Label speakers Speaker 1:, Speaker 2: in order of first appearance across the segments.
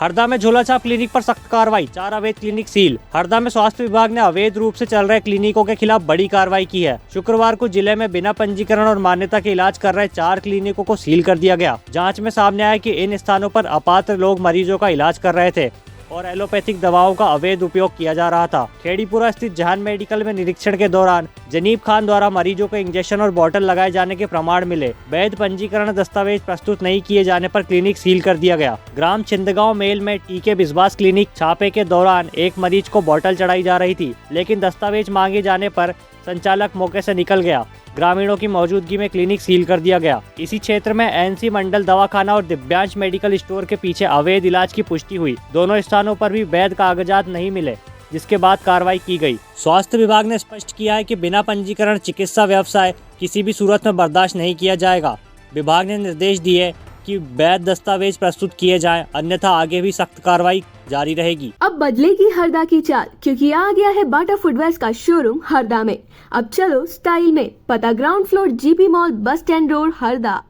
Speaker 1: हरदा में झोला छाप क्लिनिक पर सख्त कार्रवाई, 4 अवैध क्लिनिक सील। हरदा में स्वास्थ्य विभाग ने अवैध रूप से चल रहे क्लिनिकों के खिलाफ बड़ी कार्रवाई की है। शुक्रवार को जिले में बिना पंजीकरण और मान्यता के इलाज कर रहे 4 क्लिनिकों को सील कर दिया गया। जांच में सामने आया कि इन स्थानों पर अपात्र लोग मरीजों का इलाज कर रहे थे और एलोपैथिक दवाओं का अवैध उपयोग किया जा रहा था। खेड़ीपुरा स्थित जहान मेडिकल में निरीक्षण के दौरान जनीब खान द्वारा मरीजों को इंजेक्शन और बोतल लगाए जाने के प्रमाण मिले। वैध पंजीकरण दस्तावेज प्रस्तुत नहीं किए जाने पर क्लिनिक सील कर दिया गया। ग्राम छिंदगांव मेल में टीके बिस्वास क्लिनिक छापे के दौरान एक मरीज को बोतल चढ़ाई जा रही थी, लेकिन दस्तावेज मांगे जाने पर संचालक मौके से निकल गया। ग्रामीणों की मौजूदगी में क्लिनिक सील कर दिया गया। इसी क्षेत्र में एनसी मंडल दवाखाना और दिव्यांश मेडिकल स्टोर के पीछे अवैध इलाज की पुष्टि हुई। दोनों स्थानों पर भी वैध कागजात नहीं मिले, जिसके बाद कार्रवाई की गई। स्वास्थ्य विभाग ने स्पष्ट किया है कि बिना पंजीकरण चिकित्सा व्यवसाय किसी भी सूरत में बर्दाश्त नहीं किया जाएगा। विभाग ने निर्देश दिए कि वैध दस्तावेज प्रस्तुत किए जाएं, अन्यथा आगे भी सख्त कार्रवाई जारी रहेगी।
Speaker 2: अब बदलेगी हरदा की चाल, क्योंकि आ गया है बाटा फुटवेयर का शोरूम हरदा में। अब चलो स्टाइल में, पता ground floor GP mall, bus stand road, Harda.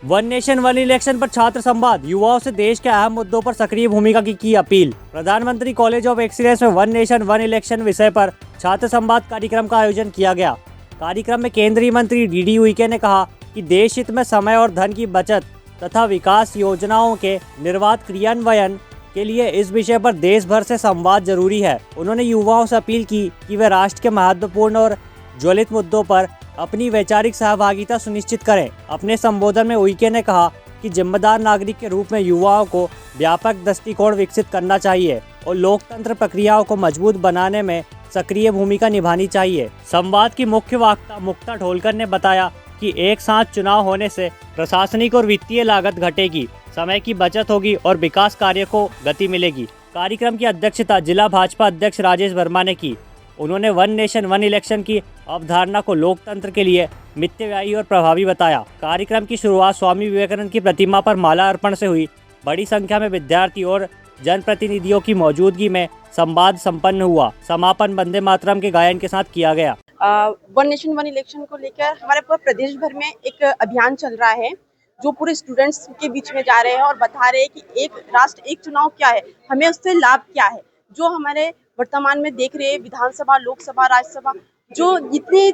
Speaker 1: One nation one election पर छात्र संवाद, युवाओं से देश के अहम मुद्दों पर सक्रिय भूमिका की अपील। प्रधानमंत्री कॉलेज ऑफ एक्सीलेंस में वन नेशन वन इलेक्शन विषय पर छात्र संवाद कार्यक्रम का आयोजन किया गया। कार्यक्रम में केंद्रीय मंत्री डीडी उइके ने कहा कि देश हित में समय और धन की बचत तथा विकास योजनाओं के निर्बाध क्रियान्वयन के लिए इस विषय पर देश भर से संवाद जरूरी है। उन्होंने युवाओं से अपील की कि वे राष्ट्र के महत्वपूर्ण और ज्वलित मुद्दों पर अपनी वैचारिक सहभागिता सुनिश्चित करें। अपने संबोधन में उइके ने कहा कि जिम्मेदार नागरिक के रूप में युवाओं को व्यापक दृष्टिकोण विकसित करना चाहिए और लोकतंत्र प्रक्रियाओं को मजबूत बनाने में सक्रिय भूमिका निभानी चाहिए। संवाद की मुख्य वक्ता मुक्ता ढोलकर ने बताया कि एक साथ चुनाव होने से प्रशासनिक और वित्तीय लागत घटेगी, समय की बचत होगी और विकास कार्य को गति मिलेगी। कार्यक्रम की अध्यक्षता जिला भाजपा अध्यक्ष राजेश वर्मा ने की। उन्होंने वन नेशन वन इलेक्शन की अवधारणा को लोकतंत्र के लिए मितव्ययी और प्रभावी बताया। कार्यक्रम की शुरुआत स्वामी विवेकानंद की प्रतिमा पर माला अर्पण से हुई। बड़ी संख्या में विद्यार्थी और जनप्रतिनिधियों की मौजूदगी में संवाद संपन्न हुआ। समापन वंदे मातरम के गायन के साथ किया गया।
Speaker 3: वन नेशन वन इलेक्शन को लेकर हमारे पूरे प्रदेश भर में एक अभियान चल रहा है, जो पूरे स्टूडेंट्स के बीच में जा रहे हैं और बता रहे हैं कि एक राष्ट्र एक चुनाव क्या है, हमें उससे लाभ क्या है। जो हमारे वर्तमान में देख रहे हैं विधानसभा, लोकसभा, राज्यसभा, जो जितने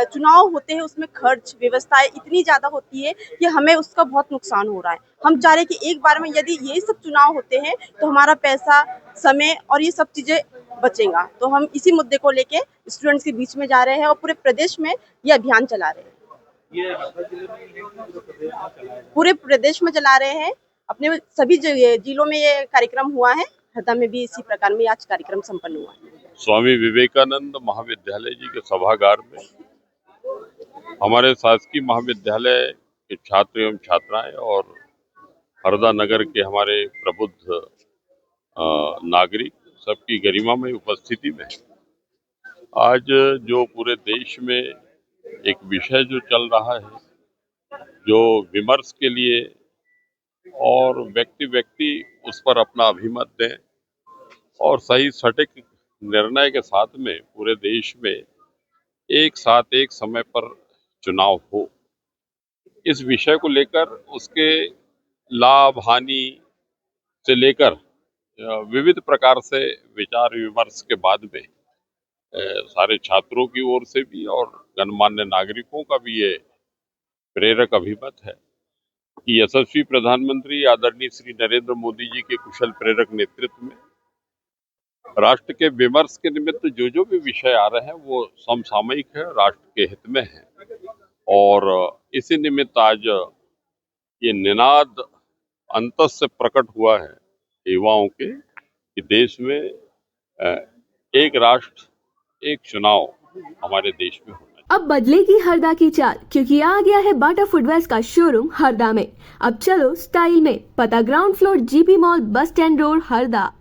Speaker 3: चुनाव होते हैं उसमें खर्च व्यवस्थाएं इतनी ज्यादा होती है कि हमें उसका बहुत नुकसान हो रहा है। हम चाह रहे हैं कि एक बार में यदि ये सब चुनाव होते हैं तो हमारा पैसा, समय और ये सब चीजें बचेगा। तो हम इसी मुद्दे को लेके स्टूडेंट्स के बीच में जा रहे हैं और पूरे प्रदेश में ये अभियान चला रहे हैं। पूरे प्रदेश में चला रहे हैं, अपने सभी जिलों में ये कार्यक्रम हुआ है। हरदा में भी इसी प्रकार में आज कार्यक्रम संपन्न हुआ है।
Speaker 4: स्वामी विवेकानंद महाविद्यालय जी के सभागार में हमारे शासकीय महाविद्यालय के छात्र एवं छात्राएं और हरदा नगर के हमारे प्रबुद्ध नागरिक सबकी गरिमामय उपस्थिति में आज जो पूरे देश में एक विषय जो चल रहा है, जो विमर्श के लिए और व्यक्ति उस पर अपना अभिमत दें और सही सटीक निर्णय के साथ में पूरे देश में एक साथ एक समय पर चुनाव हो, इस विषय को लेकर उसके लाभ हानि से लेकर विविध प्रकार से विचार विमर्श के बाद में सारे छात्रों की ओर से भी और गणमान्य नागरिकों का भी ये प्रेरक अभिमत है कि यशस्वी प्रधानमंत्री आदरणीय श्री नरेंद्र मोदी जी के कुशल प्रेरक नेतृत्व में राष्ट्र के विमर्श के निमित्त जो भी विषय आ रहे हैं वो समसामयिक है, राष्ट्र के हित में है। और इसी निमित्त आज ये निनाद अंतस से प्रकट हुआ है युवाओं के कि देश में एक राष्ट्र एक चुनाव हमारे देश में होना है।
Speaker 2: अब बदलेगी हरदा की चाल, क्योंकि आ गया है बाटा फुटवेयर का शोरूम हरदा में। अब चलो स्टाइल में, पता ground floor GP mall, bus stand road, Harda.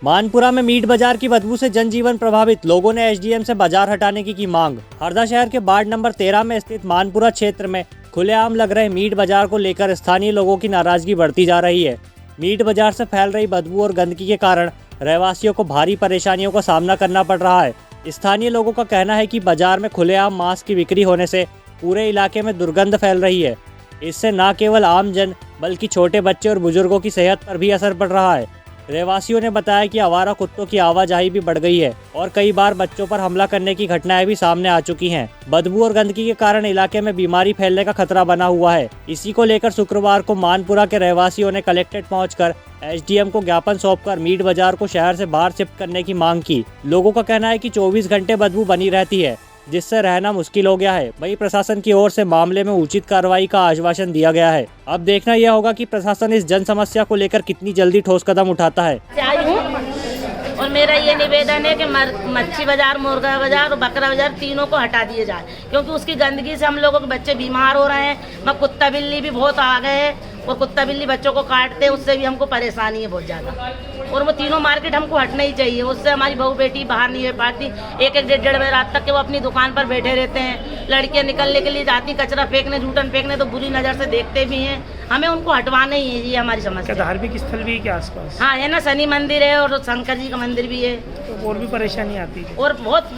Speaker 1: Manpura में मीट बाजार की बदबू से जनजीवन प्रभावित, लोगों ने एसडीएम से बाजार हटाने की मांग। हरदा शहर के वार्ड नंबर 13 में स्थित मानपुरा क्षेत्र में खुलेआम लग रहे मीट बाजार को लेकर स्थानीय लोगों की नाराजगी बढ़ती जा रही है। मीट बाजार से फैल रही बदबू और गंदगी के कारण रहवासियों को भारी परेशानियों का सामना करना पड़ रहा है। स्थानीय लोगों का कहना है कि बाजार में खुलेआम मांस की बिक्री होने से पूरे इलाके में दुर्गंध फैल रही है। इससे न केवल आम जन बल्कि छोटे बच्चे और बुजुर्गों की सेहत पर भी असर पड़ रहा है। रहवासियों ने बताया कि आवारा कुत्तों की आवाजाही भी बढ़ गई है और कई बार बच्चों पर हमला करने की घटनाएं भी सामने आ चुकी हैं। बदबू और गंदगी के कारण इलाके में बीमारी फैलने का खतरा बना हुआ है। इसी को लेकर शुक्रवार को मानपुरा के रहवासियों ने कलेक्ट्रेट पहुंचकर एसडीएम को ज्ञापन सौंपकर मीट बाजार को शहर से बाहर शिफ्ट करने की मांग की। लोगों का कहना है कि 24 घंटे बदबू बनी रहती है, जिससे रहना मुश्किल हो गया है। वहीं प्रशासन की ओर से मामले में उचित कार्रवाई का आश्वासन दिया गया है। अब देखना यह होगा कि प्रशासन इस जन समस्या को लेकर कितनी जल्दी ठोस कदम उठाता है।
Speaker 5: और मेरा ये निवेदन है कि मच्छी बाजार, मुर्गा बाजार और बकरा बाजार तीनों को हटा दिए जाए, क्योंकि उसकी गंदगी से हम लोगों के बच्चे बीमार हो रहे हैं। कुत्ता बिल्ली भी बहुत आ गए हैं और कुत्ता बिल्ली बच्चों को काटते हैं, उससे भी हमको परेशानी है बहुत ज़्यादा। और वो तीनों मार्केट हमको हटना ही चाहिए, उससे हमारी बहू बेटी बाहर नहीं रह पाती। एक डेढ़ बजे रात तक के वो अपनी दुकान पर बैठे रहते हैं। लड़कियां निकलने के लिए जाती, कचरा फेंकने, जूठन फेंकने, तो बुरी नज़र से देखते भी हैं। हमें उनको हटवाना ही है, ये हमारी समस्या।
Speaker 6: धार्मिक स्थल भी है के आसपास?
Speaker 5: हाँ है ना, शनि मंदिर है और शंकर जी का मंदिर भी है।
Speaker 6: तो और भी परेशानी आती है? और
Speaker 5: बहुत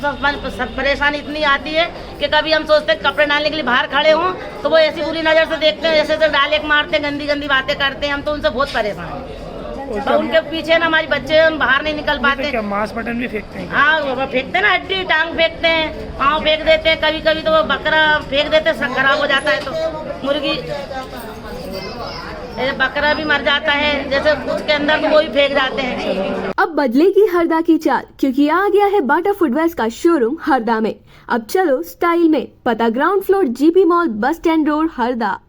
Speaker 5: परेशानी इतनी आती है कि कभी हम सोचते हैं कपड़े डालने के लिए बाहर खड़े हों तो वो ऐसी बुरी नज़र से देखते हैं, जैसे डाले मारते, गंदी गंदी बातें करते हैं। हम तो उनसे बहुत परेशान हैं। तो उनके पीछे ना हमारे बच्चे बाहर नहीं निकल पाते।
Speaker 6: क्या मांस मटन भी फेंकते हैं?
Speaker 5: हाँ वो फेंकते हैं ना, हड्डी टांग फेंकते हैं, पाँव फेंक देते हैं, कभी कभी तो वो बकरा फेंक देते हैं, खराब हो जाता है तो मुर्गी बकरा भी मर जाता है, जैसे उसके अंदर तो वो भी फेंक जाते हैं।
Speaker 2: अब बदलेगी हरदा की चाल, क्योंकि आ गया है बाटा फुटवेयर्स का शोरूम हरदा में। अब चलो स्टाइल में, पता ground floor GP mall, bus stand road, Harda.